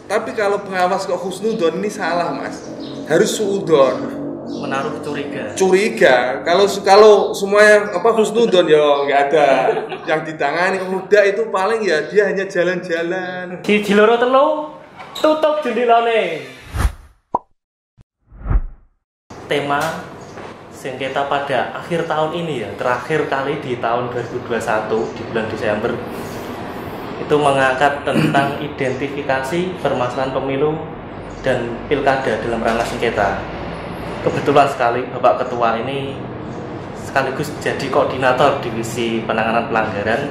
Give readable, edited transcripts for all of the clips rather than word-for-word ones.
Tapi kalau pengawas kok husnudon ini salah mas. Harus suudon. Menaruh Curiga. Kalau semua yang husnudon ya nggak ada. Yang ditangani udah itu paling ya dia hanya jalan-jalan. Di loro telu tutup jendelane. Tema sengketa pada akhir tahun ini ya, terakhir kali di tahun 2021 di bulan Desember itu mengangkat tentang identifikasi permasalahan pemilu dan pilkada dalam ranah sengketa. Kebetulan sekali Bapak Ketua ini sekaligus jadi koordinator divisi penanganan pelanggaran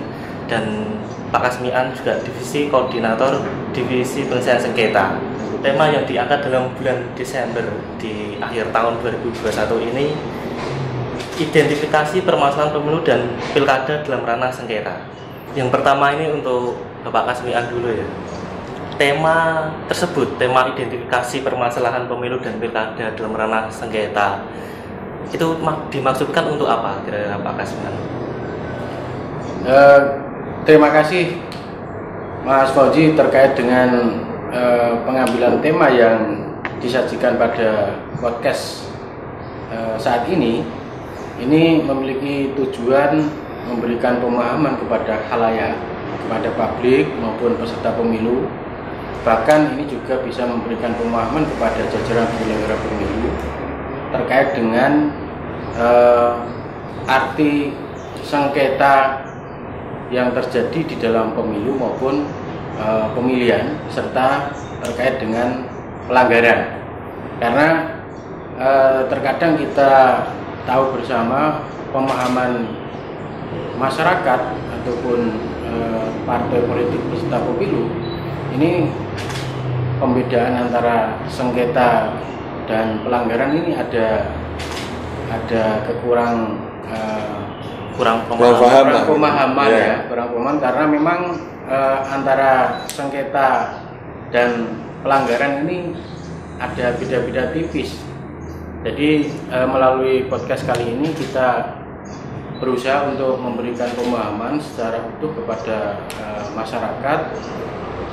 dan Pak Kasmian juga divisi koordinator divisi penyelesaian sengketa. Tema yang diangkat dalam bulan Desember di akhir tahun 2021 ini identifikasi permasalahan pemilu dan pilkada dalam ranah sengketa. Yang pertama ini untuk Bapak Kasmian dulu ya. Tema tersebut, tema identifikasi permasalahan pemilu dan pilkada dalam ranah sengketa, itu dimaksudkan untuk apa kira-kira Pak Kasmian? Terima kasih Mas Fauzi terkait dengan pengambilan tema yang disajikan pada podcast saat ini memiliki tujuan memberikan pemahaman kepada khalayak, kepada publik maupun peserta pemilu. Bahkan ini juga bisa memberikan pemahaman kepada jajaran penyelenggara pemilu terkait dengan arti sengketa yang terjadi di dalam pemilu maupun pemilihan serta terkait dengan pelanggaran. Karena terkadang kita tahu bersama pemahaman masyarakat ataupun partai politik peserta pemilu ini pembedaan antara sengketa dan pelanggaran ini ada kurang pemahaman ya, kurang pemahaman karena memang antara sengketa dan pelanggaran ini ada beda-beda tipis. Jadi melalui podcast kali ini kita berusaha untuk memberikan pemahaman secara utuh kepada masyarakat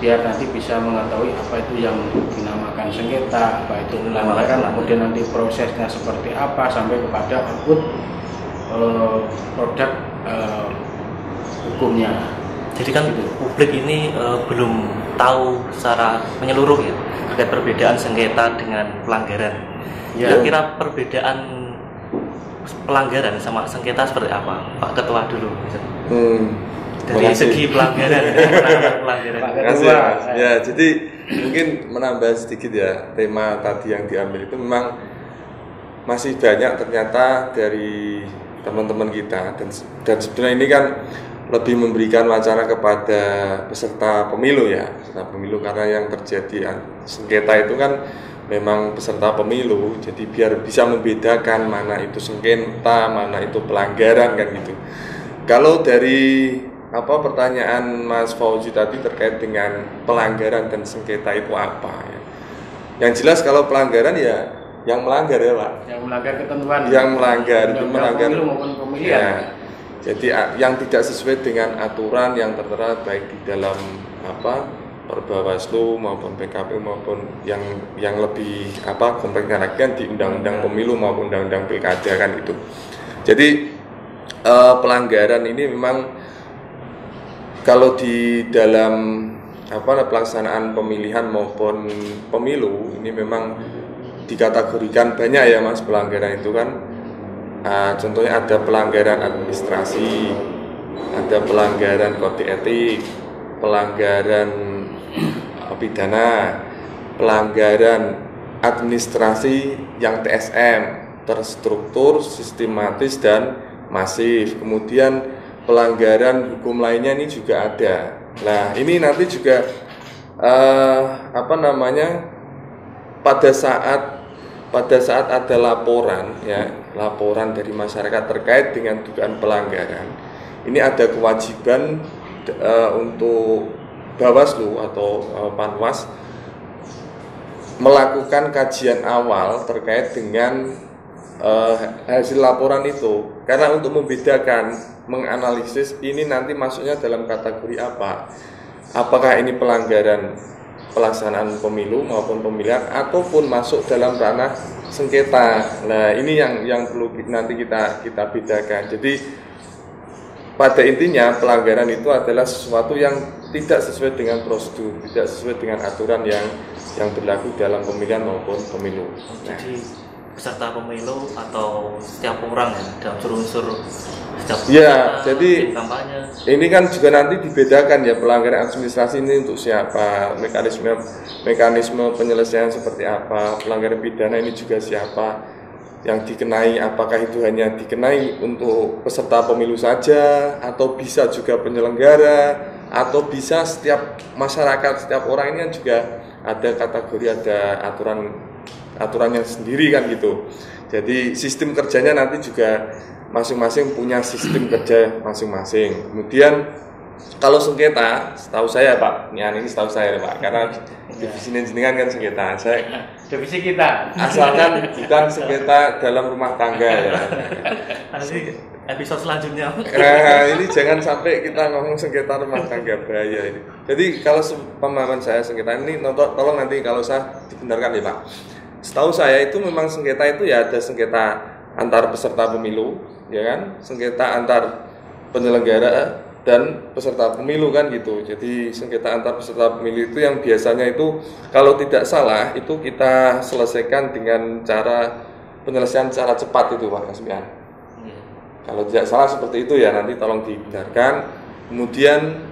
biar nanti bisa mengetahui apa itu yang dinamakan sengketa, apa itu pelanggaran, kemudian nanti prosesnya seperti apa sampai kepada output produk hukumnya. Jadi kan publik ini belum tahu secara menyeluruh ya terkait perbedaan sengketa dengan pelanggaran. Kira-kira perbedaan pelanggaran sama sengketa seperti apa? Pak Ketua dulu. Dari segi pelanggaran, pelanggaran. Ya, jadi mungkin menambah sedikit ya tema tadi yang diambil itu memang masih banyak ternyata dari teman-teman kita dan sebenarnya ini kan lebih memberikan wacana kepada peserta pemilu ya, peserta pemilu karena yang terjadi sengketa itu kan memang peserta pemilu, jadi biar bisa membedakan mana itu sengketa, mana itu pelanggaran kan gitu. Kalau dari pertanyaan Mas Fauzi tadi terkait dengan pelanggaran dan sengketa itu apa ya? Yang jelas kalau pelanggaran ya yang melanggar ya Pak. Yang melanggar ketentuan. Yang melanggar itu melanggar pemilu maupun pemilihan. Ya. Jadi yang tidak sesuai dengan aturan yang tertera baik di dalam Perbawaslu maupun PKPU maupun yang lebih kompleksnya lagi kan di Undang-Undang Pemilu maupun Undang-Undang Pilkada kan itu. Jadi pelanggaran ini memang kalau di dalam pelaksanaan pemilihan maupun pemilu ini memang dikategorikan banyak ya Mas pelanggaran itu kan. Contohnya ada pelanggaran administrasi, ada pelanggaran kode etik, pelanggaran pidana, pelanggaran administrasi yang TSM, terstruktur, sistematis dan masif. Kemudian pelanggaran hukum lainnya ini juga ada. Nah, ini nanti juga pada saat ada laporan dari masyarakat terkait dengan dugaan pelanggaran, ini ada kewajiban untuk Bawaslu atau Panwas melakukan kajian awal terkait dengan hasil laporan itu, karena untuk membedakan, menganalisis ini nanti masuknya dalam kategori apa, apakah ini pelanggaran pelaksanaan pemilu maupun pemilihan ataupun masuk dalam ranah sengketa. Nah, ini yang perlu nanti kita bedakan. Jadi pada intinya pelanggaran itu adalah sesuatu yang tidak sesuai dengan prosedur, tidak sesuai dengan aturan yang berlaku dalam pemilihan maupun pemilu. Jadi peserta pemilu atau setiap orang ya dalam unsur setiap jadi kampanye. Ini kan juga nanti dibedakan ya, pelanggaran administrasi ini untuk siapa, mekanisme penyelesaian seperti apa, pelanggaran pidana ini juga siapa yang dikenai, apakah itu hanya dikenai untuk peserta pemilu saja atau bisa juga penyelenggara atau bisa setiap masyarakat, setiap orang. Ini kan juga ada kategori, ada aturannya sendiri kan gitu. Jadi sistem kerjanya nanti juga masing-masing punya sistem kerja masing-masing. Kemudian kalau sengketa, setahu saya Pak, ini setahu saya Pak, karena divisi jenengan kan sengketa. Divisi kita. Asalkan bukan sengketa dalam rumah tangga ya. Nanti episode selanjutnya. Ini jangan sampai kita ngomong sengketa rumah tangga, bahaya ini. Jadi kalau pemahaman saya sengketa ini, tolong nanti kalau saya dibenarkan ya Pak. Setahu saya itu memang sengketa itu ya ada sengketa antar peserta pemilu, ya kan, sengketa antar penyelenggara dan peserta pemilu kan gitu. Jadi sengketa antar peserta pemilu itu yang biasanya itu kalau tidak salah itu kita selesaikan dengan cara penyelesaian secara cepat itu Pak Kasmian. Kalau tidak salah seperti itu ya, nanti tolong dibenarkan. Kemudian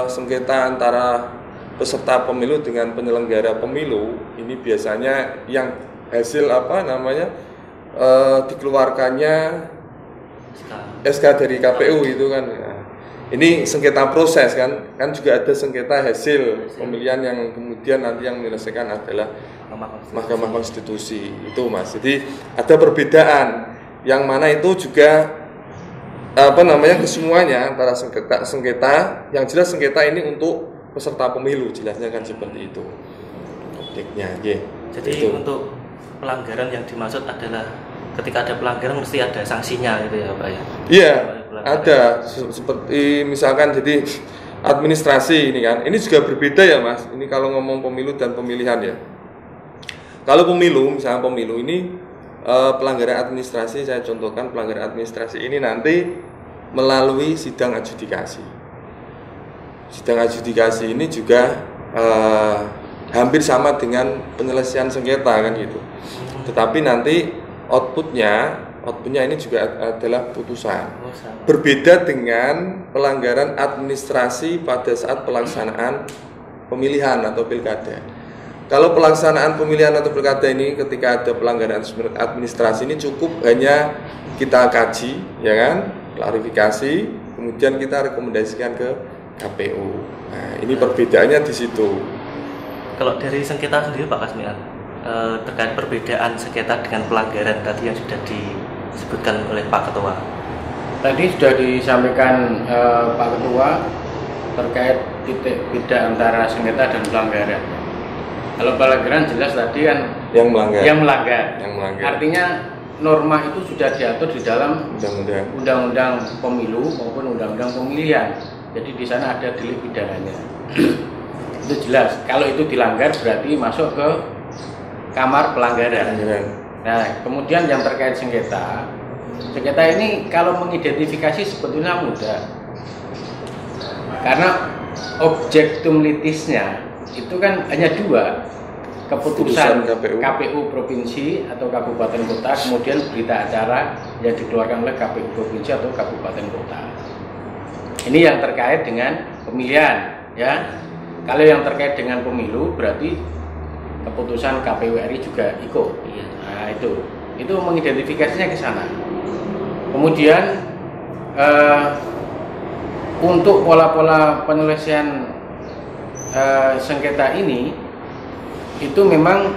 sengketa antara peserta pemilu dengan penyelenggara pemilu ini biasanya yang hasil dikeluarkannya SK dari KPU itu kan. Ini sengketa proses kan juga ada sengketa hasil pemilihan yang kemudian nanti yang menyelesaikan adalah Mahkamah Konstitusi itu Mas. Jadi ada perbedaan yang mana itu juga kesemuanya antara sengketa yang jelas sengketa ini untuk peserta pemilu, jelasnya kan seperti itu objeknya. Jadi itu. Untuk pelanggaran yang dimaksud adalah ketika ada pelanggaran mesti ada sanksinya gitu ya Pak ya? Iya, ada. Seperti misalkan jadi administrasi ini kan, ini juga berbeda ya Mas. Ini kalau ngomong pemilu dan pemilihan ya. Kalau pemilu, misalnya pemilu ini pelanggaran administrasi, saya contohkan pelanggaran administrasi ini nanti melalui sidang adjudikasi. Sidang adjudikasi ini juga hampir sama dengan penyelesaian sengketa kan gitu. Tetapi nanti outputnya ini juga adalah putusan. Berbeda dengan pelanggaran administrasi pada saat pelaksanaan pemilihan atau pilkada. Kalau pelaksanaan pemilihan atau pilkada ini ketika ada pelanggaran administrasi ini cukup hanya kita kaji, ya kan, klarifikasi, kemudian kita rekomendasikan ke KPU. Nah, ini perbedaannya di situ. Kalau dari sengketa sendiri Pak Kasmian, terkait perbedaan sengketa dengan pelanggaran tadi yang sudah disebutkan oleh Pak Ketua. Tadi sudah disampaikan Pak Ketua terkait titik beda antara sengketa dan pelanggaran. Kalau pelanggaran jelas tadi kan yang melanggar. Artinya norma itu sudah diatur di dalam undang-undang pemilu maupun undang-undang pemilihan. Jadi di sana ada delik pidananya. Itu jelas. Kalau itu dilanggar berarti masuk ke kamar pelanggaran. Nah, kemudian yang terkait sengketa ini kalau mengidentifikasi sebetulnya mudah. Karena objektum litisnya itu kan hanya dua, keputusan KPU provinsi atau kabupaten kota, kemudian berita acara yang dikeluarkan oleh KPU provinsi atau kabupaten kota. Ini yang terkait dengan pemilihan, ya. Kalau yang terkait dengan pemilu berarti keputusan KPU RI juga ikut. Nah, itu mengidentifikasinya ke sana. Kemudian untuk pola-pola penyelesaian sengketa ini itu memang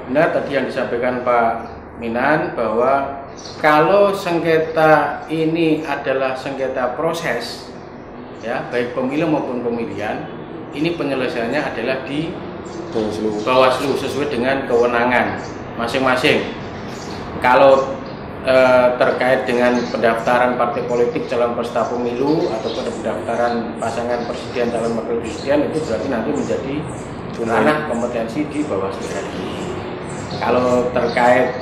benar tadi yang disampaikan Pak Minan bahwa kalau sengketa ini adalah sengketa proses, ya baik pemilu maupun pemilihan, ini penyelesaiannya adalah di Bawaslu sesuai dengan kewenangan masing-masing. Kalau terkait dengan pendaftaran partai politik calon peserta pemilu ataupun pendaftaran pasangan presiden calon wakil presiden itu berarti nanti menjadi ranah kompetensi di Bawaslu RI. Kalau terkait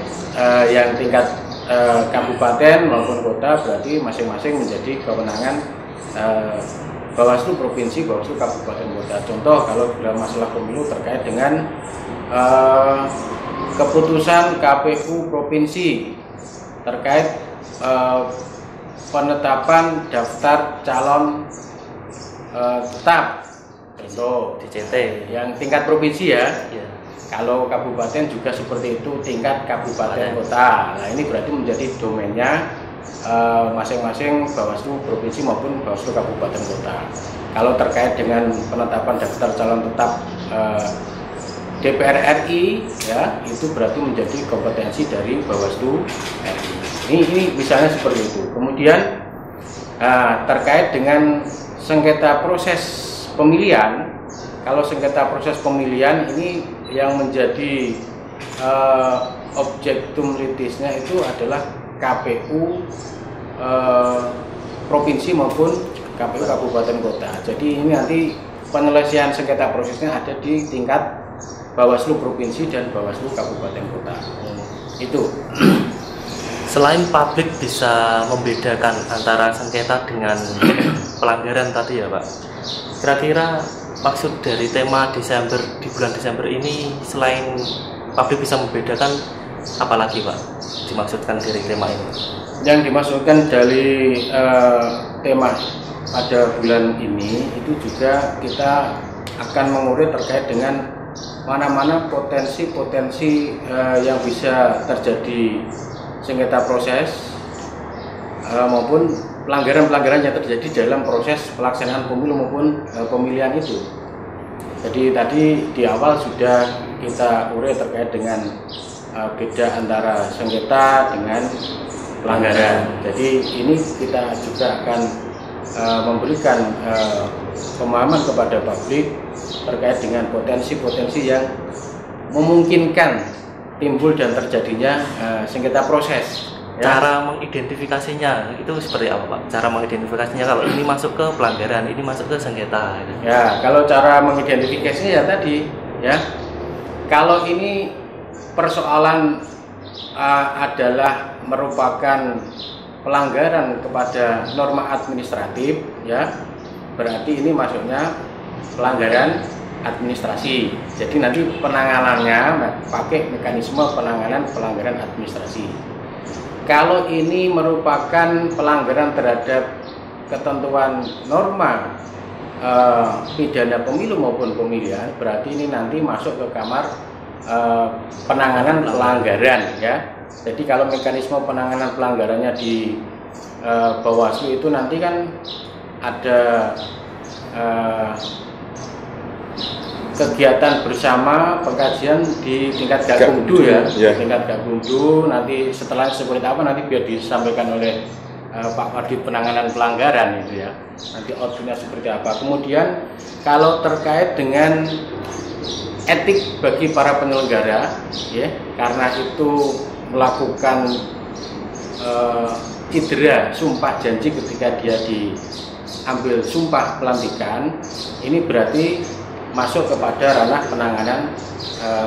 yang tingkat kabupaten maupun kota berarti masing-masing menjadi kewenangan Bawaslu provinsi, Bawaslu kabupaten kota. Contoh kalau dalam masalah pemilu terkait dengan keputusan KPU provinsi terkait penetapan daftar calon tetap, contoh DCT yang tingkat provinsi ya. ya. Kalau kabupaten juga seperti itu tingkat kabupaten kota. Nah ini berarti menjadi domainnya masing-masing Bawaslu provinsi maupun Bawaslu kabupaten kota. Kalau terkait dengan penetapan daftar calon tetap DPR RI ya itu berarti menjadi kompetensi dari Bawaslu RI. Ini misalnya seperti itu. Kemudian terkait dengan sengketa proses pemilihan, kalau sengketa proses pemilihan ini yang menjadi objektum litisnya itu adalah KPU provinsi maupun KPU kabupaten kota. Jadi ini nanti penyelesaian sengketa prosesnya ada di tingkat Bawaslu provinsi dan Bawaslu kabupaten kota. Itu. Selain publik bisa membedakan antara sengketa dengan pelanggaran tadi ya Pak, kira-kira maksud dari tema Desember di bulan Desember ini selain publik bisa membedakan apalagi Pak dimaksudkan dari tema ini? Yang dimaksudkan dari tema pada bulan ini itu juga kita akan mengurai terkait dengan mana-mana potensi-potensi yang bisa terjadi sengketa proses maupun pelanggaran-pelanggaran yang terjadi dalam proses pelaksanaan pemilu maupun pemilihan itu. Jadi tadi di awal sudah kita urai terkait dengan beda antara sengketa dengan pelanggaran. Jadi ini kita juga akan memberikan pemahaman kepada publik terkait dengan potensi-potensi yang memungkinkan timbul dan terjadinya sengketa proses. Ya. Cara mengidentifikasinya itu seperti apa Pak? Cara mengidentifikasinya kalau ini masuk ke pelanggaran, ini masuk ke sengketa. Gitu. Ya, kalau cara mengidentifikasinya ya tadi, ya kalau ini persoalan adalah merupakan pelanggaran kepada norma administratif, ya berarti ini masuknya pelanggaran administrasi. Jadi nanti penanganannya pakai mekanisme penanganan pelanggaran administrasi. Kalau ini merupakan pelanggaran terhadap ketentuan norma pidana pemilu maupun pemilihan, berarti ini nanti masuk ke kamar penanganan pelanggaran ya. Jadi kalau mekanisme penanganan pelanggarannya di Bawaslu itu nanti kan ada kegiatan bersama pengkajian di tingkat Gakumdu ya, tingkat Gakumdu. Nanti setelah seperti apa nanti biar disampaikan oleh Pak Wadid penanganan pelanggaran itu ya. Nanti outputnya seperti apa. Kemudian kalau terkait dengan etik bagi para penyelenggara, ya, karena itu melakukan cedera sumpah janji ketika dia diambil sumpah pelantikan, ini berarti masuk kepada ranah penanganan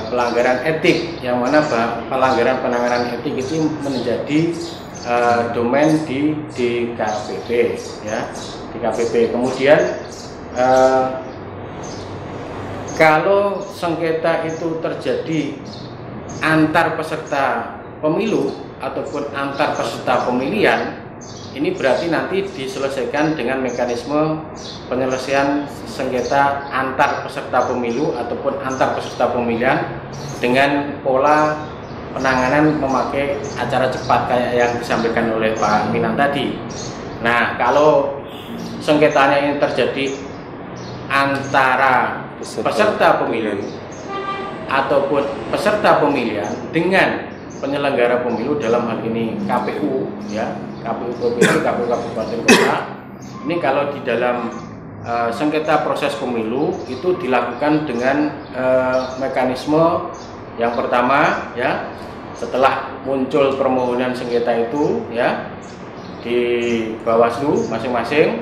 pelanggaran etik, yang mana pelanggaran penanganan etik itu menjadi domain di DKPP ya, DKPP. Kemudian kalau sengketa itu terjadi antar peserta pemilu ataupun antar peserta pemilihan, ini berarti nanti diselesaikan dengan mekanisme penyelesaian sengketa antar peserta pemilu ataupun antar peserta pemilihan dengan pola penanganan memakai acara cepat kayak yang disampaikan oleh Pak Minan tadi. Nah, kalau sengketanya ini terjadi antara peserta pemilu ataupun peserta pemilihan dengan penyelenggara pemilu, dalam hal ini KPU ya, KPU provinsi, KPU kabupaten kota. Ini kalau di dalam sengketa proses pemilu itu dilakukan dengan mekanisme yang pertama ya, setelah muncul permohonan sengketa itu ya di Bawaslu masing-masing,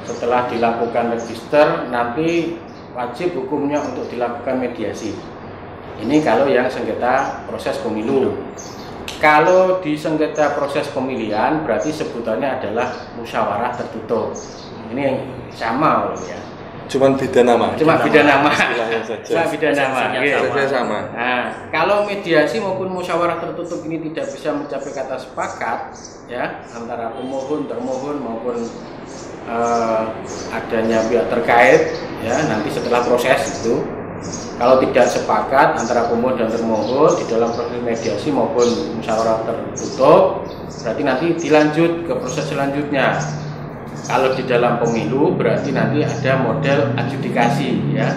setelah dilakukan register nanti wajib hukumnya untuk dilakukan mediasi. Ini kalau yang sengketa proses pemilu. Kalau di sengketa proses pemilihan berarti sebutannya adalah musyawarah tertutup. Ini sama loh ya. Cuman beda nama. Cuma beda nama. Istilahnya saja. Cuma beda nama. Saja sama. Nah, kalau mediasi maupun musyawarah tertutup ini tidak bisa mencapai kata sepakat ya antara pemohon, termohon maupun adanya pihak terkait ya nanti setelah proses itu. Kalau tidak sepakat antara pemohon dan termohon di dalam proses mediasi maupun musyawarah tertutup, berarti nanti dilanjut ke proses selanjutnya. Kalau di dalam pemilu berarti nanti ada model adjudikasi ya.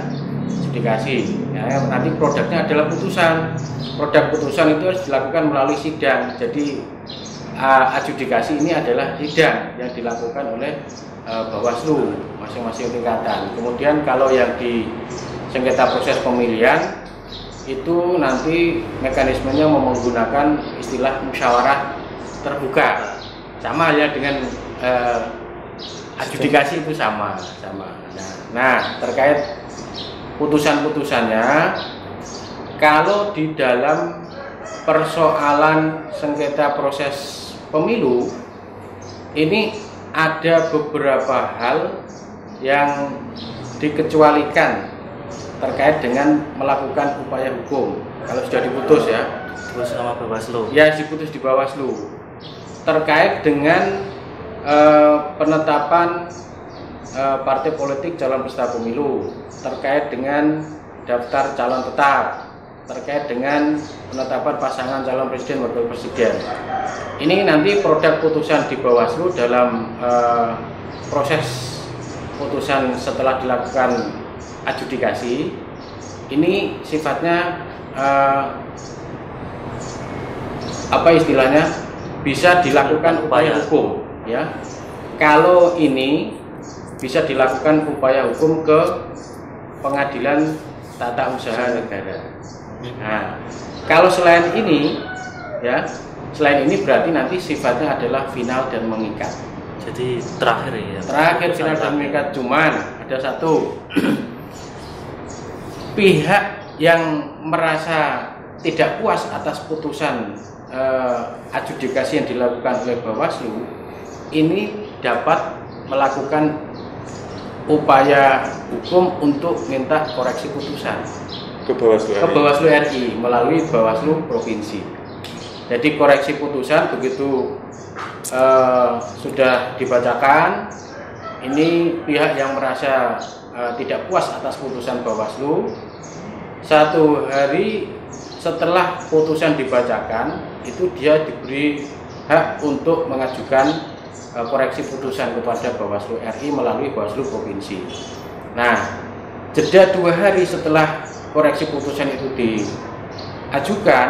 Adjudikasi. Ya, nanti produknya adalah putusan. Produk putusan itu harus dilakukan melalui sidang. Jadi adjudikasi ini adalah sidang yang dilakukan oleh Bawaslu masing-masing tingkatan. Kemudian kalau yang di sengketa proses pemilihan itu nanti mekanismenya menggunakan istilah musyawarah terbuka, sama ya dengan adjudikasi itu sama. Nah terkait putusan-putusannya, kalau di dalam persoalan sengketa proses pemilu ini ada beberapa hal yang dikecualikan terkait dengan melakukan upaya hukum. Kalau sudah diputus ya, Diputus sama Bawaslu. ya diputus di Bawaslu terkait dengan penetapan partai politik calon peserta pemilu, terkait dengan daftar calon tetap, terkait dengan penetapan pasangan calon presiden wakil presiden. Ini nanti produk putusan di Bawaslu dalam proses putusan setelah dilakukan adjudikasi ini sifatnya apa istilahnya bisa dilakukan upaya hukum ya. Kalau ini bisa dilakukan upaya hukum ke Pengadilan Tata Usaha Negara. Nah, kalau selain ini ya, selain ini berarti nanti sifatnya adalah final dan mengikat. Jadi terakhir ya. Terakhir final dan mengikat, cuman ada satu pihak yang merasa tidak puas atas putusan adjudikasi yang dilakukan oleh Bawaslu ini dapat melakukan upaya hukum untuk minta koreksi putusan Ke Bawaslu RI melalui Bawaslu Provinsi. Jadi koreksi putusan begitu sudah dibacakan, ini pihak yang merasa tidak puas atas putusan Bawaslu, 1 hari setelah putusan dibacakan itu dia diberi hak untuk mengajukan koreksi putusan kepada Bawaslu RI melalui Bawaslu Provinsi. Nah, jeda 2 hari setelah koreksi putusan itu diajukan,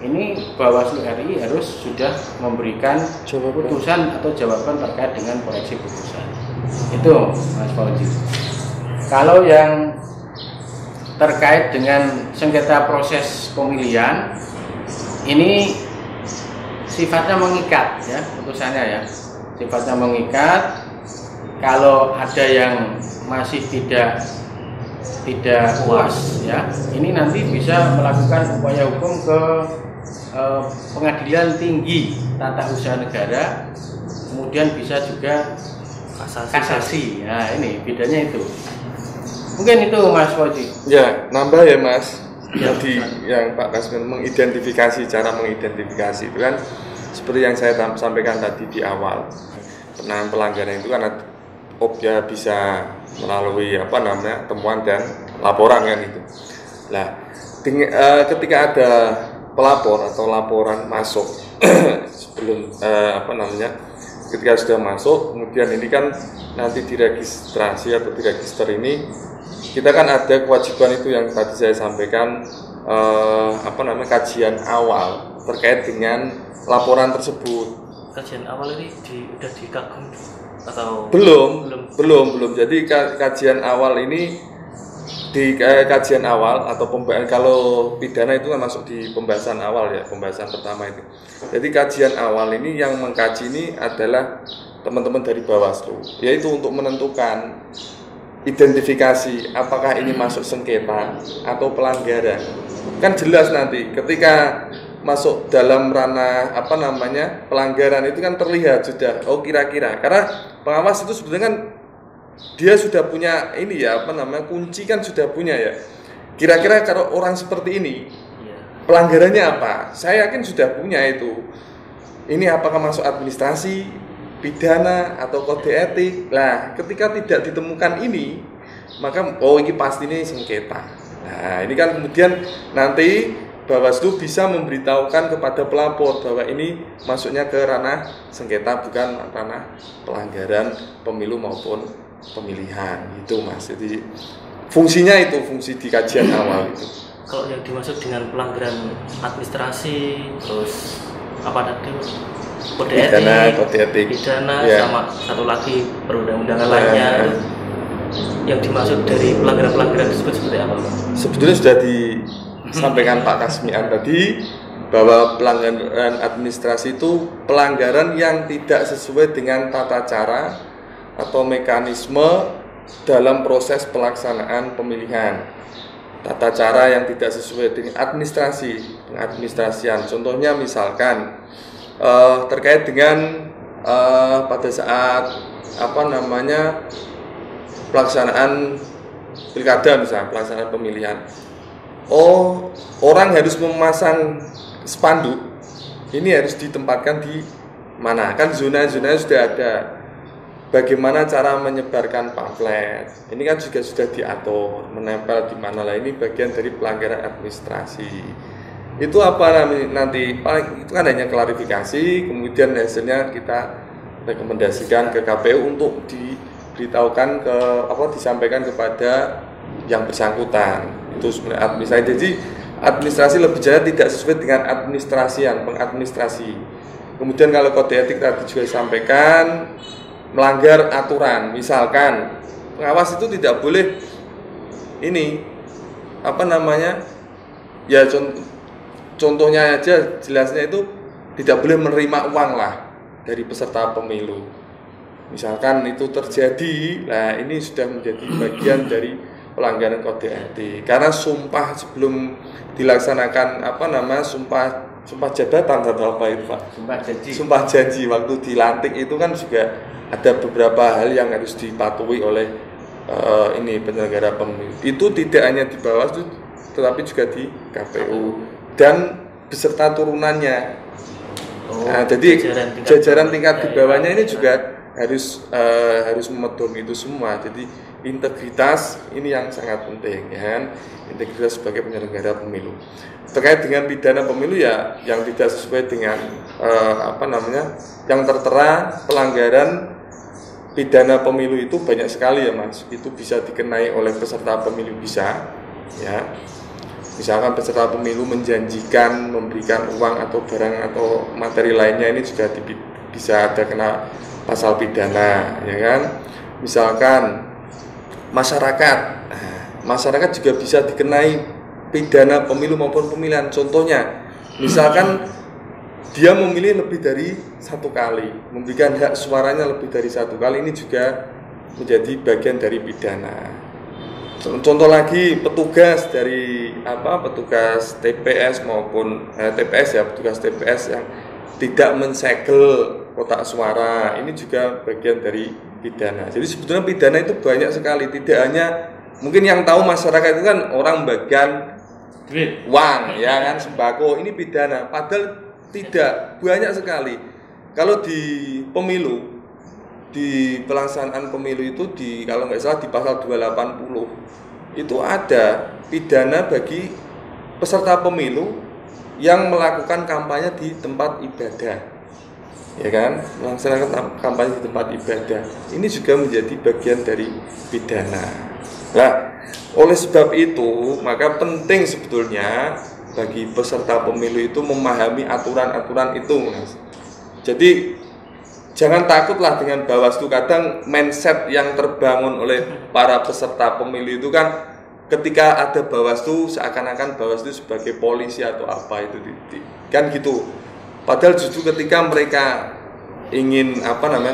ini Bawaslu RI harus sudah memberikan putusan atau jawaban terkait dengan koreksi putusan. Itu Mas Fauzi. Kalau yang terkait dengan sengketa proses pemilihan ini sifatnya mengikat ya, putusannya ya. Sifatnya mengikat. Kalau ada yang masih tidak puas ya, ini nanti bisa melakukan upaya hukum ke Pengadilan Tinggi Tata Usaha Negara, kemudian bisa juga kasasi. Nah, ini bedanya itu. Mungkin itu Mas Fauzi. Ya, nambah ya Mas. Ya, Tadi yang Pak Kasmin mengidentifikasi, cara mengidentifikasi itu kan seperti yang saya sampaikan tadi di awal. Penanganan pelanggaran itu kan objek bisa melalui temuan dan laporan kan itu. Nah, ketika ada pelapor atau laporan masuk sebelum ketika sudah masuk, kemudian ini kan nanti diregistrasi atau diregister ini, kita kan ada kewajiban itu yang tadi saya sampaikan, kajian awal terkait dengan laporan tersebut. Kajian awal ini udah dikagum atau belum. Jadi kajian awal ini di kajian awal atau pembahasan, kalau pidana itu kan masuk di pembahasan awal ya, pembahasan pertama itu. Jadi kajian awal ini yang mengkaji ini adalah teman-teman dari Bawaslu, yaitu untuk menentukan identifikasi apakah ini masuk sengketa atau pelanggaran. Kan jelas nanti ketika masuk dalam ranah pelanggaran itu kan terlihat sudah, oh kira-kira, karena pengawas itu sebenarnya kan dia sudah punya ini ya, kunci kan sudah punya ya. Kira-kira kalau orang seperti ini pelanggarannya apa? Saya yakin sudah punya itu. Ini apakah masuk administrasi, pidana atau kode etik. Nah, ketika tidak ditemukan ini, maka ini pasti ini sengketa. Nah, ini kan kemudian nanti Bawaslu bisa memberitahukan kepada pelapor bahwa ini masuknya ke ranah sengketa, bukan ranah pelanggaran pemilu maupun pemilihan. Itu Mas. Jadi fungsinya itu fungsi di kajian awal itu. Kalau yang dimaksud dengan pelanggaran administrasi, terus apa tadi? Kode etik, pidana, sama satu lagi perundang-undangan lainnya. Yang dimaksud dari pelanggaran-pelanggaran tersebut seperti apa? Sebetulnya sudah disampaikan Pak Kasmian tadi bahwa pelanggaran administrasi itu pelanggaran yang tidak sesuai dengan tata cara atau mekanisme dalam proses pelaksanaan pemilihan. Tata cara yang tidak sesuai dengan pengadministrasian. Contohnya misalkan terkait dengan pada saat pelaksanaan pilkada, misalnya pelaksanaan pemilihan, orang harus memasang spanduk, ini harus ditempatkan di mana, kan zona-zona sudah ada. Bagaimana cara menyebarkan pamflet, ini kan juga sudah diatur, menempel di mana lah, ini bagian dari pelanggaran administrasi. Itu apa nanti, paling itu kan hanya klarifikasi, kemudian hasilnya kita rekomendasikan ke KPU untuk diberitahukan disampaikan kepada yang bersangkutan. Itu sebenarnya administrasi. Jadi administrasi lebih jauh tidak sesuai dengan pengadministrasi. Kemudian kalau kode etik tadi juga disampaikan, melanggar aturan, misalkan pengawas itu tidak boleh contohnya aja jelasnya itu tidak boleh menerima uang lah dari peserta pemilu. Misalkan itu terjadi, nah ini sudah menjadi bagian dari pelanggaran kode etik. Karena sumpah sebelum dilaksanakan sumpah jabatan atau apa itu Pak? Sumpah janji waktu dilantik itu kan juga ada beberapa hal yang harus dipatuhi oleh penyelenggara pemilu. Itu tidak hanya di Bawaslu, tetapi juga di KPU dan beserta turunannya. Jadi jajaran tingkat di bawahnya ini juga harus memedomi itu semua. Jadi integritas ini yang sangat penting, ya kan? Integritas sebagai penyelenggara pemilu. Terkait dengan pidana pemilu ya, yang tidak sesuai dengan yang tertera pelanggaran pidana pemilu itu banyak sekali ya Mas. Itu bisa dikenai oleh peserta pemilu bisa, ya. Misalkan peserta pemilu menjanjikan memberikan uang atau barang atau materi lainnya, ini juga bisa ada kena pasal pidana, ya kan. Misalkan masyarakat juga bisa dikenai pidana pemilu maupun pemilihan. Contohnya, misalkan dia memilih lebih dari satu kali, memberikan hak suaranya lebih dari satu kali, ini juga menjadi bagian dari pidana. Contoh lagi, petugas TPS maupun petugas TPS yang tidak mensegel kotak suara, ini juga bagian dari pidana. Jadi sebetulnya pidana itu banyak sekali, tidak hanya mungkin yang tahu masyarakat itu kan orang bagian duit, uang, ya kan, sembako, ini pidana. Padahal tidak, banyak sekali. Kalau di pemilu, di pelaksanaan pemilu itu kalau nggak salah di pasal 280 itu ada pidana bagi peserta pemilu yang melakukan kampanye di tempat ibadah, ya kan, melaksanakan kampanye di tempat ibadah. Ini juga menjadi bagian dari pidana. Nah, oleh sebab itu maka penting sebetulnya bagi peserta pemilu itu memahami aturan-aturan itu, Mas. Jadi jangan takutlah dengan Bawaslu. Kadang mindset yang terbangun oleh para peserta pemilu itu kan ketika ada Bawaslu seakan-akan Bawaslu sebagai polisi atau apa itu kan gitu. Padahal justru ketika mereka ingin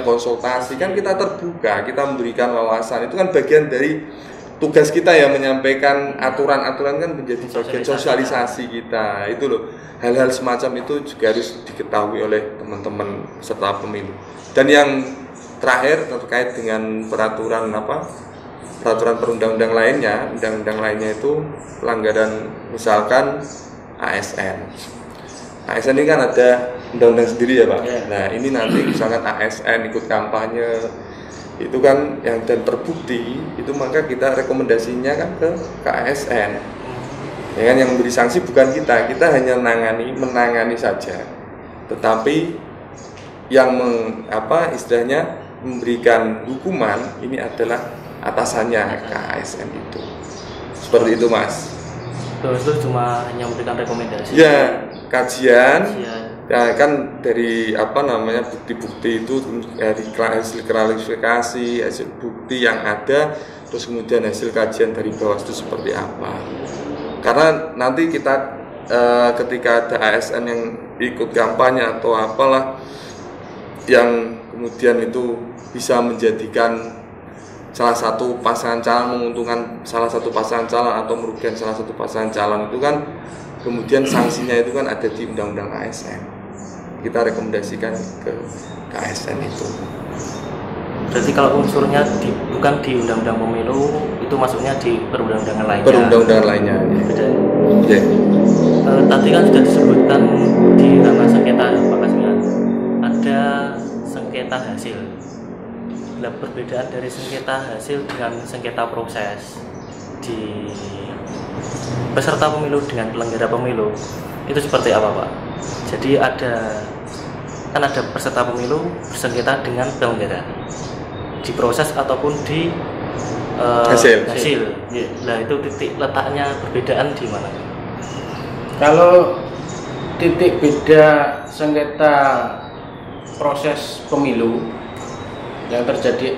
konsultasi kan kita terbuka, kita memberikan wawasan, itu kan bagian dari tugas kita ya, menyampaikan aturan-aturan kan menjadi bagian sosialisasi kita itu loh. Hal-hal semacam itu juga harus diketahui oleh teman-teman peserta pemilu. Dan yang terakhir terkait dengan peraturan perundang-undang lainnya, undang-undang lainnya itu pelanggaran misalkan ASN. ASN ini kan ada undang-undang sendiri ya Pak. Nah ini nanti misalkan ASN ikut kampanye itu kan yang dan terbukti itu, maka kita rekomendasinya kan ke ASN. Ya kan, yang memberi sanksi bukan kita hanya menangani saja. Tetapi yang istilahnya memberikan hukuman ini adalah atasannya ke ASN itu. Seperti itu Mas. Bawaslu cuma hanya memberikan rekomendasi. Ya, kajian. Ya kan dari bukti-bukti itu dari hasil klarifikasi, hasil bukti yang ada, terus kemudian hasil kajian dari Bawaslu seperti apa. Karena nanti kita ketika ada ASN yang ikut kampanye atau apalah yang kemudian itu bisa menjadikan salah satu pasangan calon, menguntungkan salah satu pasangan calon atau merugikan salah satu pasangan calon, itu kan kemudian sanksinya itu kan ada di undang-undang ASN. Kita rekomendasikan ke ASN itu. Berarti kalau unsurnya bukan di undang-undang pemilu, itu masuknya di perundang-undangan lainnya. Perundang-undangan lainnya. Beda. Ya. Tadi kan sudah disebutkan di ranah sengketa Pak Kasmian, ada sengketa hasil. Nah, perbedaan dari sengketa hasil dengan sengketa proses di peserta pemilu dengan penyelenggara pemilu itu seperti apa Pak? Jadi ada peserta pemilu bersengketa dengan penyelenggara di proses ataupun di hasil. Nah itu titik letaknya perbedaan di mana? Kalau titik beda sengketa proses pemilu yang terjadi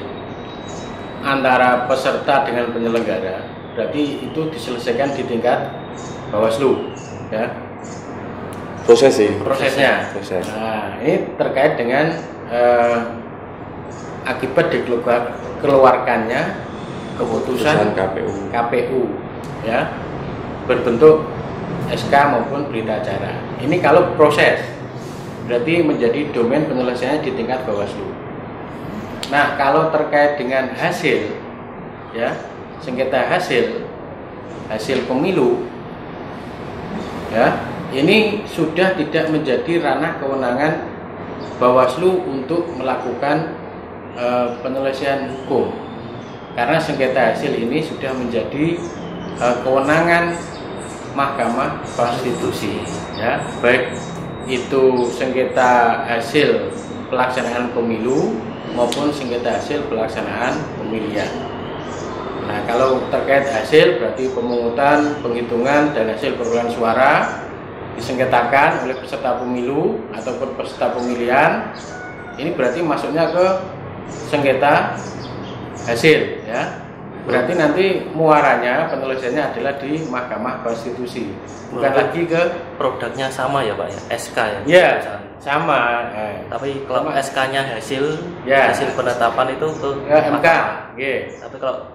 antara peserta dengan penyelenggara, berarti itu diselesaikan di tingkat Bawaslu, ya. Prosesnya. Nah, ini terkait dengan akibat dikeluarkannya keputusan KPU, ya, berbentuk SK maupun berita acara. Ini kalau proses, berarti menjadi domain penyelesaiannya di tingkat Bawaslu. Nah, kalau terkait dengan hasil, ya, sengketa hasil pemilu, ya, ini sudah tidak menjadi ranah kewenangan Bawaslu untuk melakukan penyelesaian hukum, karena sengketa hasil ini sudah menjadi kewenangan Mahkamah Konstitusi, ya, baik itu sengketa hasil pelaksanaan pemilu maupun sengketa hasil pelaksanaan pemilihan. Nah, kalau terkait hasil berarti pemungutan, penghitungan dan hasil perolehan suara disengketakan oleh peserta pemilu ataupun peserta pemilihan. Ini berarti masuknya ke sengketa hasil, ya. Berarti nanti muaranya penyelesaiannya adalah di Mahkamah Konstitusi, bukan lagi ke produknya sama ya Pak ya, SK ya. Ya, sama. Tapi kalau SK-nya hasil penetapan itu ke MK. Tapi kalau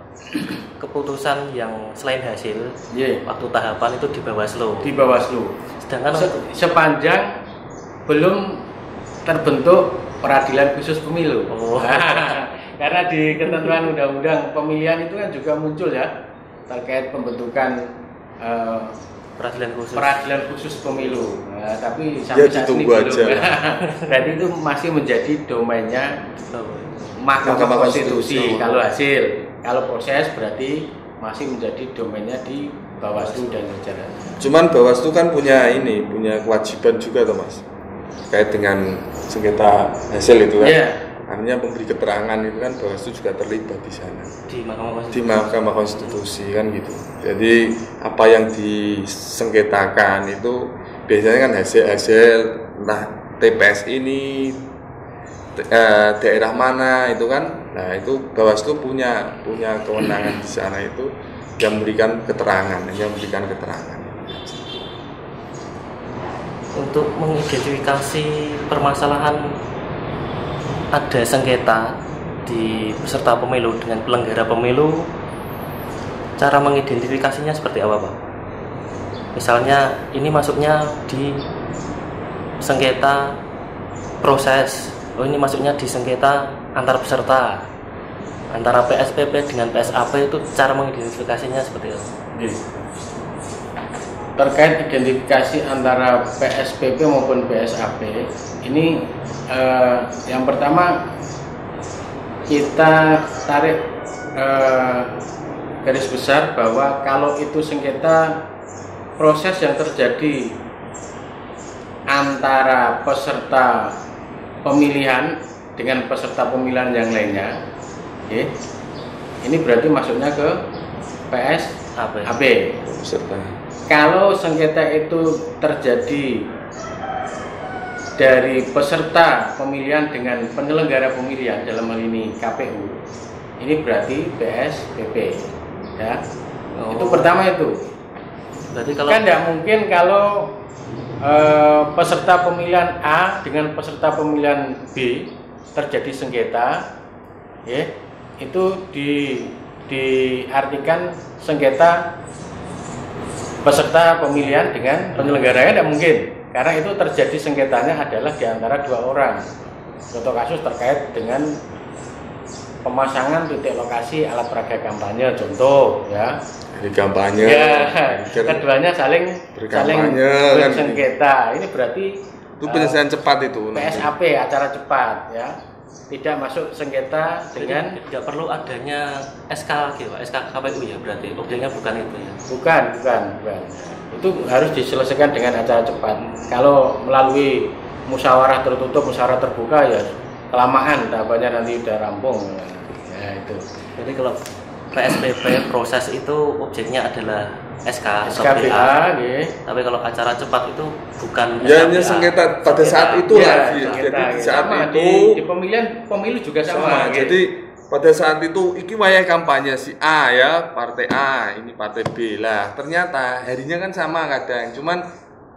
keputusan yang selain hasil, waktu tahapan itu di Bawaslu. Sedangkan sepanjang belum terbentuk peradilan khusus pemilu. Karena di ketentuan undang-undang pemilihan itu kan juga muncul ya terkait pembentukan peradilan khusus pemilu. Nah, tapi sampai saat ini belum. Berarti itu masih menjadi domainnya Mahkamah Konstitusi kalau hasil. Kalau proses berarti masih menjadi domainnya di Bawaslu dan jajaran. Cuman Bawaslu kan punya kewajiban juga toh Mas, terkait dengan sengketa hasil itu kan. Artinya pemberi keterangan itu kan Bawaslu juga terlibat di sana. Di Mahkamah Konstitusi kan gitu. Jadi apa yang disengketakan itu biasanya kan hasil entah TPS ini daerah mana itu kan. Nah, itu Bawaslu punya kewenangan di sana itu yang memberikan keterangan. Untuk mengidentifikasi permasalahan ada sengketa di peserta pemilu dengan penyelenggara pemilu, cara mengidentifikasinya seperti apa, Pak? Misalnya ini masuknya di sengketa proses, ini masuknya di sengketa antar peserta, antara PSPP dengan PSAP, itu cara mengidentifikasinya seperti apa? Terkait identifikasi antara PSPP maupun PSAP, ini yang pertama kita tarik garis besar bahwa kalau itu sengketa proses yang terjadi antara peserta pemilihan dengan peserta pemilihan yang lainnya, ini berarti masuknya ke PSAP. Kalau sengketa itu terjadi dari peserta pemilihan dengan penyelenggara pemilihan, dalam hal ini KPU, ini berarti PSPP, ya. Itu pertama itu. Berarti kalau kan tidak mungkin kalau peserta pemilihan A dengan peserta pemilihan B terjadi sengketa, ya, itu diartikan sengketa peserta pemilihan dengan penyelenggaranya, tidak mungkin, karena itu terjadi sengketanya adalah di antara dua orang. Contoh kasus terkait dengan pemasangan titik lokasi alat peraga kampanye, contoh, ya. Di kampanye, ya, keduanya saling bersengketa. Ini berarti itu penyelesaian cepat itu. PSAP, acara cepat, ya. Tidak masuk sengketa dengan tidak perlu adanya SK lagi, Pak. SK KPU ya, berarti objeknya bukan itu ya. Bukan. Itu harus diselesaikan dengan acara cepat. Kalau melalui musyawarah tertutup, musyawarah terbuka, ya kelamaan tahapannya, nanti udah rampung. Ya itu. Jadi kalau PSPP proses itu objeknya adalah SKPA, tapi kalau acara cepat itu bukan ya, hanya sengketa pada saat itu lagi. Jadi di saat sama, itu di pemilihan pemilu juga sama. Jadi pada saat itu iki wayah kampanye si A, ya, partai A, ini partai B lah. Ternyata harinya kan sama kadang, cuman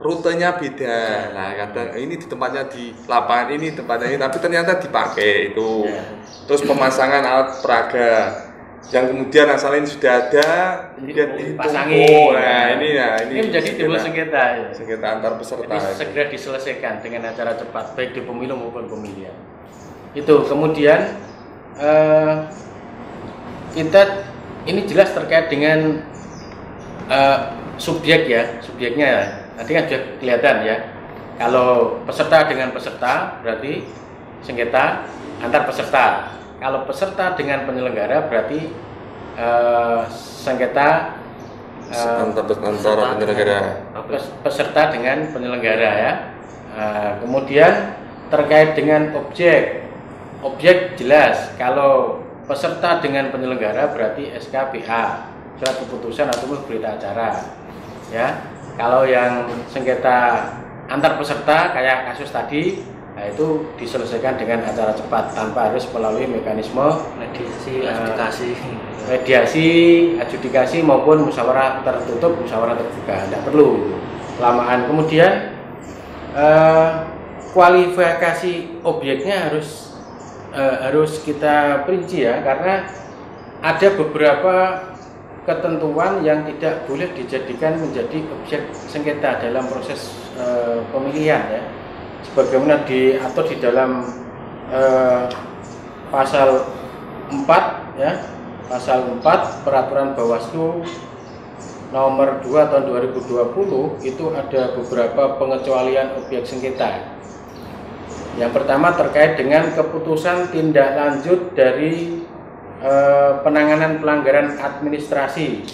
rutenya beda. Nah, kadang ini di tempatnya di lapangan ini, tempatnya ini, tapi ternyata dipakai itu. Terus pemasangan alat peraga yang kemudian asalnya sudah ada, kemudian dipasangin. Ini menjadi timbul sengketa. Sengketa antar peserta. Jadi segera diselesaikan dengan acara cepat, baik di pemilu maupun pemilihan. Itu kemudian kita ini jelas terkait dengan subjek, ya, subjeknya ya. Nanti kan sudah kelihatan, ya. Kalau peserta dengan peserta berarti sengketa antar peserta. Kalau peserta dengan penyelenggara berarti sengketa antara penyelenggara, peserta dengan penyelenggara, ya. Kemudian terkait dengan objek jelas. Kalau peserta dengan penyelenggara berarti SKPA, surat keputusan atau berita acara, ya. Kalau yang sengketa antar peserta kayak kasus tadi, nah itu diselesaikan dengan acara cepat tanpa harus melalui mekanisme mediasi, adjudikasi maupun musyawarah tertutup, musyawarah terbuka. Tidak perlu kelamaan. Kemudian kualifikasi objeknya harus kita perinci, ya, karena ada beberapa ketentuan yang tidak boleh dijadikan menjadi objek sengketa dalam proses pemilihan, ya. Sebagaimana diatur di dalam pasal 4, ya, pasal 4 peraturan Bawaslu nomor 2 tahun 2020 itu ada beberapa pengecualian objek sengketa. Yang pertama terkait dengan keputusan tindak lanjut dari penanganan pelanggaran administrasi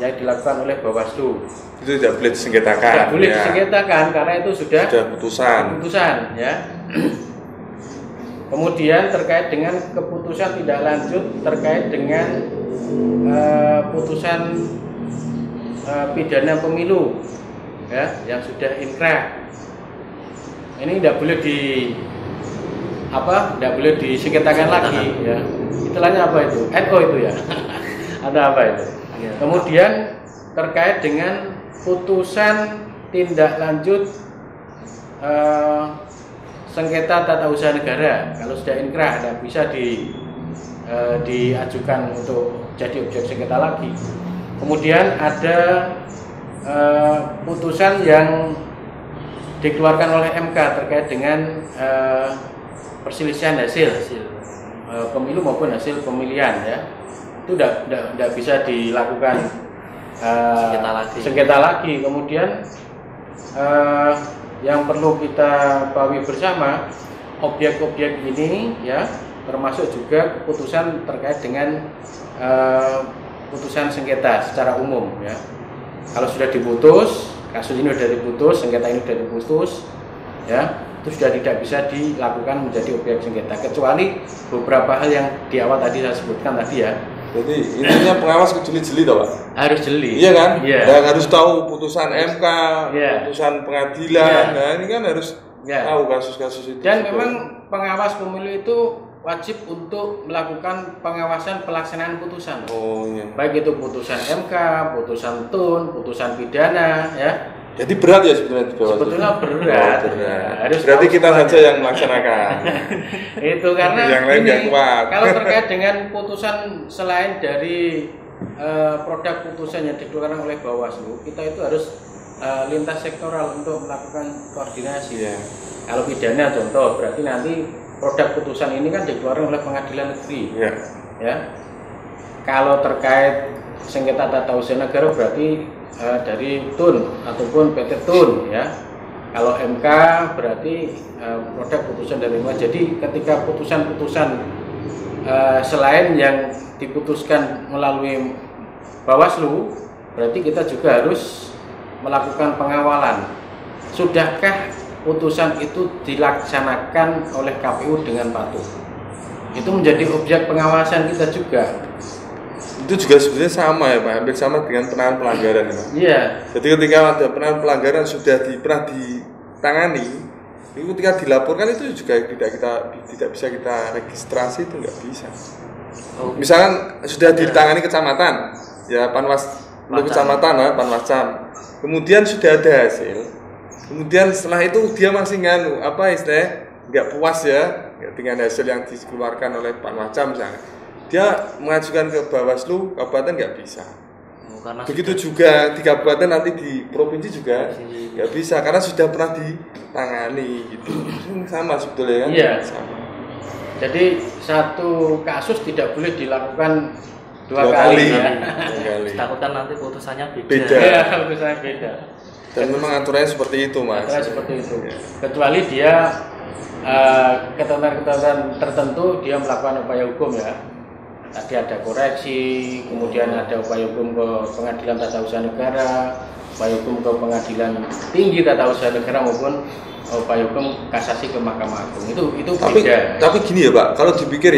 yang dilakukan oleh Bawaslu. Itu tidak boleh disengketakan. Tidak boleh disengketakan karena itu sudah keputusan, ya. Kemudian terkait dengan keputusan tindak lanjut terkait dengan putusan pidana pemilu, ya, yang sudah inkrah. Ini tidak boleh tidak boleh disengketakan lagi, ya. Istilahnya apa itu? NO itu, ya. Ada apa itu? Iya. Kemudian terkait dengan putusan tindak lanjut sengketa tata usaha negara, kalau sudah inkrah bisa diajukan untuk jadi objek sengketa lagi. Kemudian ada putusan yang dikeluarkan oleh MK terkait dengan perselisihan hasil pemilu maupun hasil pemilihan, ya, itu tidak bisa dilakukan sengketa lagi. Kemudian yang perlu kita pahami bersama, objek-objek ini, ya, termasuk juga keputusan terkait dengan putusan sengketa secara umum, ya. Kalau sudah diputus, kasus ini sudah diputus, sengketa ini sudah diputus, ya, itu sudah tidak bisa dilakukan menjadi objek sengketa, kecuali beberapa hal yang di awal tadi saya sebutkan tadi, ya. Jadi intinya pengawas jeli-jeli toh, Pak? Harus jeli. Iya kan? Iya. Dan harus tahu putusan MK, Iya. putusan pengadilan. Iya. Nah, ini kan harus tahu kasus-kasus itu. Dan juga. memang pengawas pemilu itu wajib untuk melakukan pengawasan pelaksanaan putusan. Oh iya. Baik itu putusan MK, putusan TUN, putusan pidana, ya. Jadi berat ya sebenarnya di bawah. Sebetulnya berat. Oh, berat. Harus Berarti tahu kita semuanya. saja yang melaksanakan. Itu karena Yang lain nggak kuat. kalau terkait dengan putusan selain dari produk putusan yang dikeluarkan oleh Bawaslu, kita itu harus lintas sektoral untuk melakukan koordinasi. Iya. Kalau pidana contoh, berarti nanti produk putusan ini kan dikeluarkan oleh pengadilan negeri. Iya. Ya. Kalau terkait sengketa tata usaha negara berarti dari TUN ataupun PT TUN, ya. Kalau MK berarti produk putusan dari MK. Jadi ketika putusan-putusan selain yang diputuskan melalui Bawaslu, berarti kita juga harus melakukan pengawalan. Sudahkah putusan itu dilaksanakan oleh KPU dengan patuh? Itu menjadi objek pengawasan kita juga. Itu juga sebenarnya sama ya Pak, hampir sama dengan penanganan pelanggaran ya Pak. Iya. Jadi ketika ada penanganan pelanggaran sudah pernah ditangani, itu ketika dilaporkan itu juga tidak bisa kita registrasi, itu nggak bisa. Misalkan sudah ditangani kecamatan, ya Panwas untuk kecamatan lah, Panwascam. Kemudian sudah ada hasil. Kemudian setelah itu dia masih nggak puas ya dengan hasil yang dikeluarkan oleh Panwascam misalnya. Dia mengajukan ke Bawaslu kabupaten nggak bisa. Begitu juga di kabupaten, nanti di provinsi juga nggak bisa karena sudah pernah ditangani gitu. Sama sebetulnya kan? Iya. Sama. Jadi satu kasus tidak boleh dilakukan dua kali. Ya. Takutkan nanti putusannya beda. Iya, putusannya beda. Dan memang aturannya seperti itu Mas. Aturannya seperti itu. Kecuali dia ketentuan-ketentuan tertentu dia melakukan upaya hukum, ya. Tadi ada koreksi, kemudian ada upaya hukum ke Pengadilan Tata Usaha Negara, upaya hukum ke Pengadilan Tinggi Tata Usaha Negara maupun upaya hukum kasasi ke Mahkamah Agung. Itu beda. Tapi gini ya Pak, kalau dipikir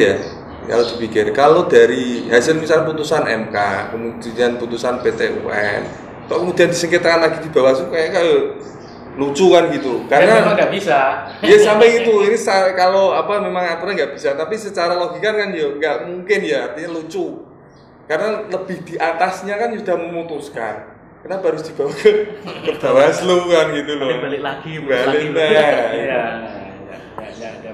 kalau dari hasil misal putusan MK, kemudian putusan PT UN, kemudian disengketakan lagi di Bawaslu kayak lucu kan gitu, karena memang nggak bisa. Ya sampai itu, ini kalau memang aturan nggak bisa, tapi secara logika kan ya nggak mungkin ya, artinya lucu, karena lebih di atasnya kan sudah memutuskan, kenapa harus dibawa ke Bawaslu kan gitu loh. Balik lagi. Iya.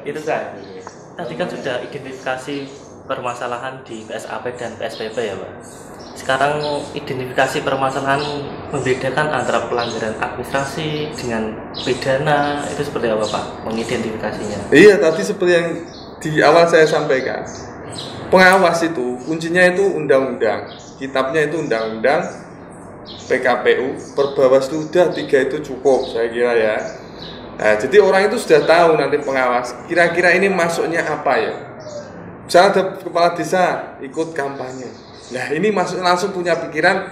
Itu tadi kan sudah identifikasi permasalahan di PSAP dan PSPP ya Pak. Sekarang identifikasi permasalahan membedakan antara pelanggaran administrasi dengan pidana itu seperti apa Pak? Mengidentifikasinya? Iya, tadi seperti yang di awal saya sampaikan, pengawas itu kuncinya itu undang-undang, kitabnya itu undang-undang, PKPU, Perbawaslu, udah 3 itu cukup saya kira ya. Nah, jadi orang itu sudah tahu nanti pengawas kira-kira ini masuknya apa ya. Misalnya ada kepala desa ikut kampanye. Nah ini langsung punya pikiran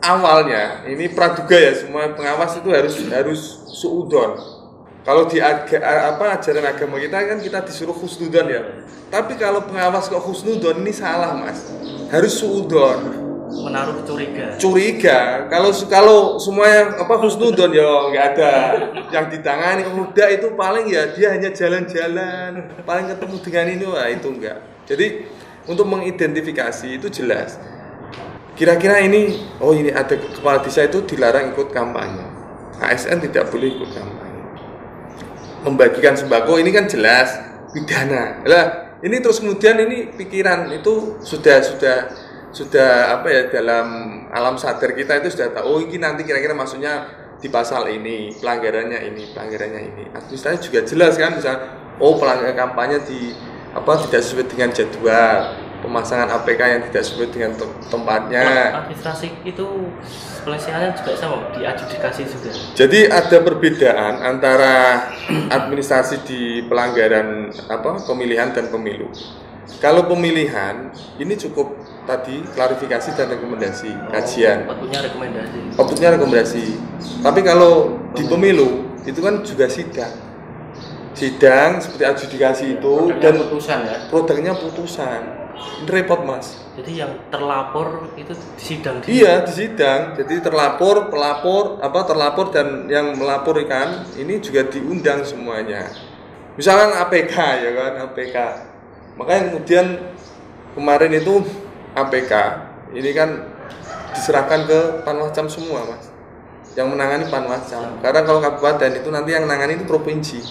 awalnya, ini praduga ya, semua pengawas itu harus suudon. Kalau di ajaran agama kita kan kita disuruh husnudon ya. Tapi kalau pengawas kok husnudon, ini salah Mas. Harus suudon. Menaruh Curiga. Kalau semuanya husnudon ya nggak ada yang ditangani. Udah itu paling ya dia hanya jalan-jalan, paling ketemu dengan ini, wah itu enggak. Jadi untuk mengidentifikasi itu jelas. kira-kira ini ada kepala desa itu dilarang ikut kampanye, ASN tidak boleh ikut kampanye. Membagikan sembako ini kan jelas pidana. Lah ini terus kemudian ini pikiran itu sudah apa ya, dalam alam sadar kita itu sudah tahu, ini nanti kira-kira maksudnya di pasal ini, pelanggarannya ini. Administrasi juga jelas kan, misalnya pelanggaran kampanye tidak sesuai dengan jadwal, pemasangan APK yang tidak sesuai dengan tempatnya. Administrasi itu pelecehannya juga sama, diadjudikasi juga. Jadi ada perbedaan antara administrasi di pelanggaran pemilihan dan pemilu. Kalau pemilihan ini cukup tadi klarifikasi dan rekomendasi, kajian. Outputnya rekomendasi. Tapi kalau di pemilu itu kan juga sidang seperti adjudikasi itu dan putusan ya. Produknya putusan. Ini repot Mas. Jadi yang terlapor itu sidang. Iya, di sidang. Jadi terlapor dan yang melaporkan ini juga diundang semuanya. Misalkan APK ya kan, APK. Makanya kemudian kemarin itu APK ini kan diserahkan ke Panwascam semua Mas. Yang menangani Panwascam. Karena kalau kabupaten itu nanti yang menangani itu provinsi.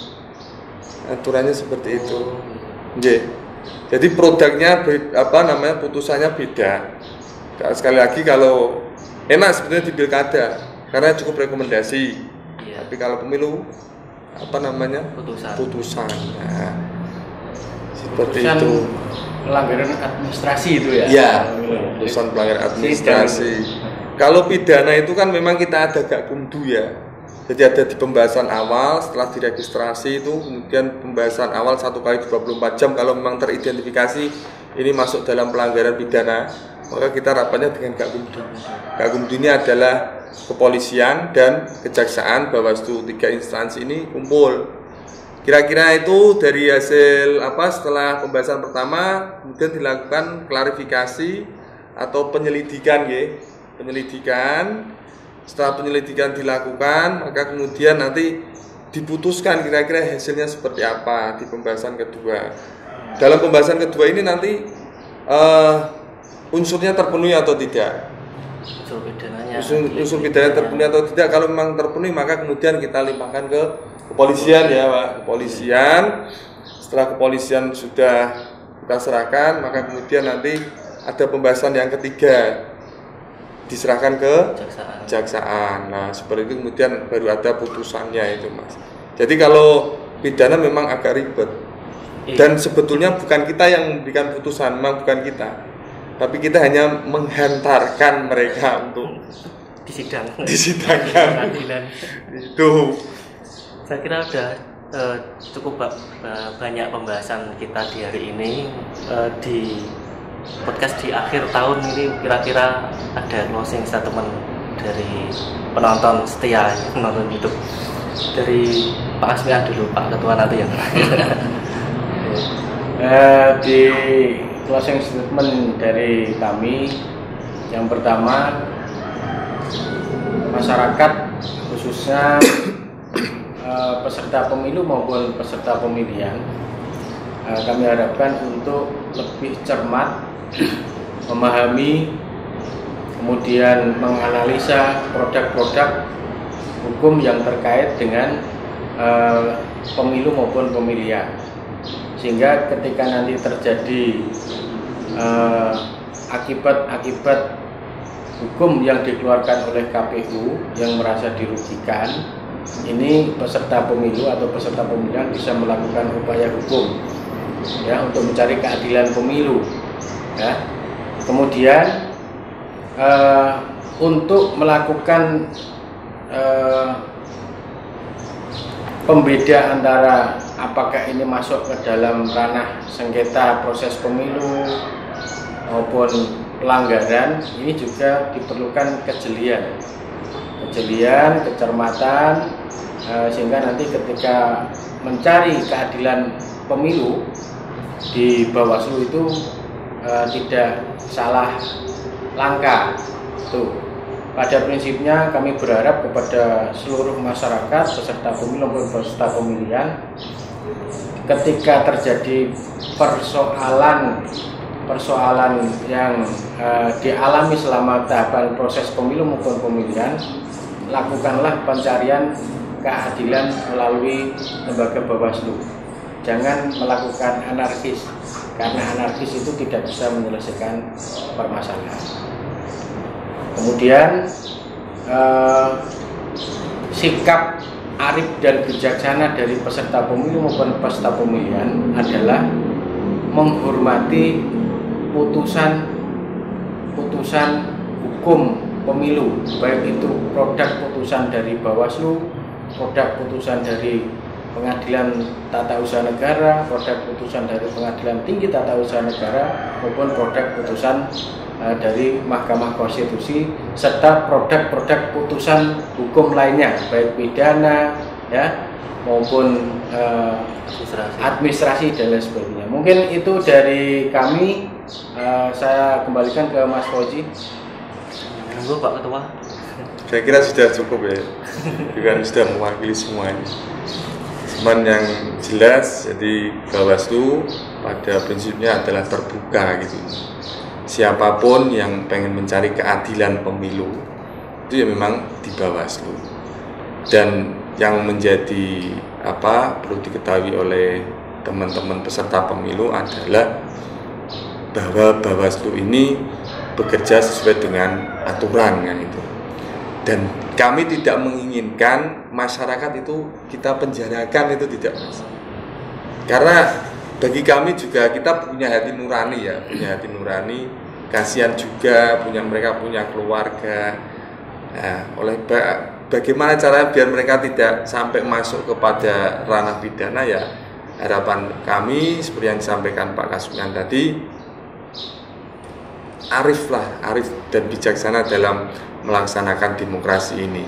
Aturannya seperti itu. Jadi produknya putusannya beda. Sekali lagi kalau enak sebetulnya di pilkada karena cukup rekomendasi. Iya. Tapi kalau pemilu putusan. Nah, seperti itu. Pelanggaran administrasi itu ya. Iya. Putusan pelanggaran administrasi. Kalau pidana itu kan memang kita ada Gakumdu ya. Jadi ada di pembahasan awal, setelah diregistrasi itu kemudian pembahasan awal 1 kali 24 jam kalau memang teridentifikasi ini masuk dalam pelanggaran pidana, maka kita rapatnya dengan Gakumdu. Gakumdu ini adalah kepolisian dan kejaksaan, Bawaslu, 3 instansi ini kumpul. Kira-kira itu dari hasil setelah pembahasan pertama kemudian dilakukan klarifikasi atau penyelidikan ya. Setelah penyelidikan dilakukan, maka kemudian nanti diputuskan kira-kira hasilnya seperti apa di pembahasan kedua. Dalam pembahasan kedua ini nanti unsurnya terpenuhi atau tidak. Unsur pidananya terpenuhi atau tidak. Kalau memang terpenuhi, maka kemudian kita limpahkan ke kepolisian ya Pak. Kepolisian. Setelah kepolisian sudah kita serahkan, maka kemudian nanti ada pembahasan yang ketiga. Diserahkan ke kejaksaan. Nah, seperti itu kemudian baru ada putusannya itu, Mas. Jadi kalau pidana memang agak ribet. Dan sebetulnya bukan kita yang memberikan putusan, memang bukan kita. Tapi kita hanya menghantarkan mereka untuk disidangkan. Itu. Saya kira sudah cukup banyak pembahasan kita di hari ini di podcast di akhir tahun ini. Kira-kira ada closing statement dari penonton setia, penonton YouTube, dari Pak Asmian dulu, Pak Ketua nanti yang di closing statement dari kami, yang pertama, masyarakat khususnya peserta pemilu maupun peserta pemilihan, kami harapkan untuk lebih cermat memahami, kemudian menganalisa produk-produk hukum yang terkait dengan pemilu maupun pemilihan, sehingga ketika nanti terjadi akibat-akibat hukum yang dikeluarkan oleh KPU yang merasa dirugikan, ini peserta pemilu atau peserta pemilihan bisa melakukan upaya hukum ya untuk mencari keadilan pemilu. Ya. Kemudian untuk melakukan pembeda antara apakah ini masuk ke dalam ranah sengketa proses pemilu maupun pelanggaran, ini juga diperlukan kejelian, kecermatan, sehingga nanti ketika mencari keadilan pemilu di Bawaslu itu tidak salah langkah. Tuh. Pada prinsipnya kami berharap kepada seluruh masyarakat peserta pemilu maupun peserta pemilihan, ketika terjadi persoalan persoalan yang dialami selama tahapan proses pemilu maupun pemilihan, lakukanlah pencarian keadilan melalui lembaga Bawaslu. Jangan melakukan anarkis, karena anarkis itu tidak bisa menyelesaikan permasalahan. Kemudian sikap arif dan bijaksana dari peserta pemilu maupun peserta pemilihan adalah menghormati putusan hukum pemilu, baik itu produk putusan dari Bawaslu, produk putusan dari Pengadilan Tata Usaha Negara, produk putusan dari Pengadilan Tinggi Tata Usaha Negara, maupun produk putusan dari Mahkamah Konstitusi, serta produk-produk putusan hukum lainnya, baik pidana ya maupun administrasi dan lain sebagainya. Mungkin itu dari kami. Saya kembalikan ke Mas Fauzi. Monggo Pak Ketua. Saya kira sudah cukup ya, juga sudah mewakili semuanya. Cuman yang jelas, jadi Bawaslu pada prinsipnya adalah terbuka gitu. Siapapun yang pengen mencari keadilan pemilu itu ya memang di Bawaslu. Dan yang menjadi perlu diketahui oleh teman-teman peserta pemilu adalah bahwa Bawaslu ini bekerja sesuai dengan aturan kan itu. Dan kami tidak menginginkan masyarakat itu kita penjarakan, itu tidak, Mas. Karena bagi kami juga kita punya hati nurani ya, punya hati nurani, kasihan juga mereka punya keluarga. Nah, bagaimana cara biar mereka tidak sampai masuk kepada ranah pidana ya, harapan kami seperti yang disampaikan Pak Kasunan tadi, arif dan bijaksana dalam melaksanakan demokrasi ini,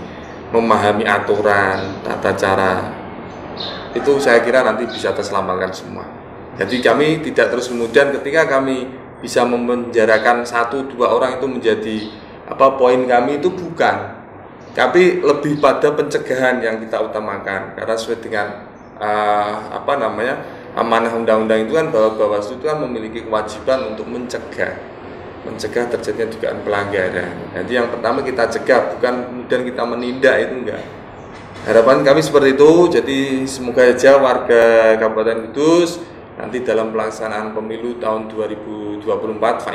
memahami aturan, tata cara, itu saya kira nanti bisa terselamatkan semua. Jadi kami tidak terus kemudian ketika kami bisa memenjarakan 1-2 orang itu menjadi poin kami itu bukan, tapi lebih pada pencegahan yang kita utamakan, karena sesuai dengan amanah undang-undang itu kan bahwa Bawaslu itu kan memiliki kewajiban untuk mencegah terjadinya dugaan pelanggaran. Jadi yang pertama kita cegah, bukan kemudian kita menindak, itu enggak. Harapan kami seperti itu. Jadi semoga aja warga Kabupaten Kudus nanti dalam pelaksanaan pemilu tahun 2024,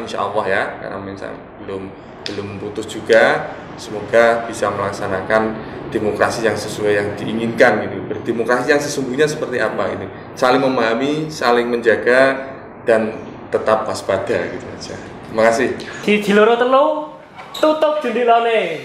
insya Allah ya, karena misalnya belum putus juga, semoga bisa melaksanakan demokrasi yang sesuai yang diinginkan gitu. Berdemokrasi yang sesungguhnya seperti apa ini? Saling memahami, saling menjaga, dan tetap waspada gitu aja. Terima kasih. Siji loro telu tutup jendelane.